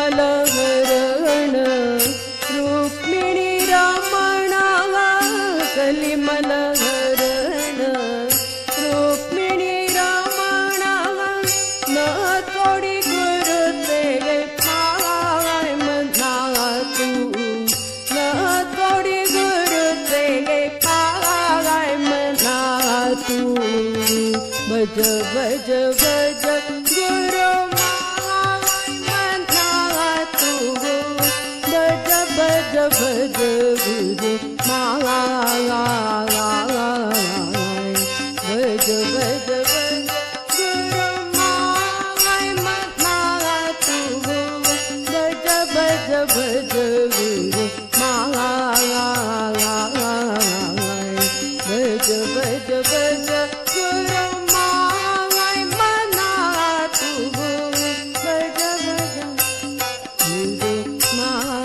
कलिमलहरण रुक्मिणी रमण कलिमलहरण रुक्मिणी रमण न तोड़ी गुरु तेरे पाय मना तू न तोड़ी गुरु तेरे पाय मना तू भज भज भज गुरु भज भज गुरु माया भज भज भज गुरु माया मना तू भज भज भज गुरु माया भज भज भज गुरु माया मना तू भज भज गुरु माया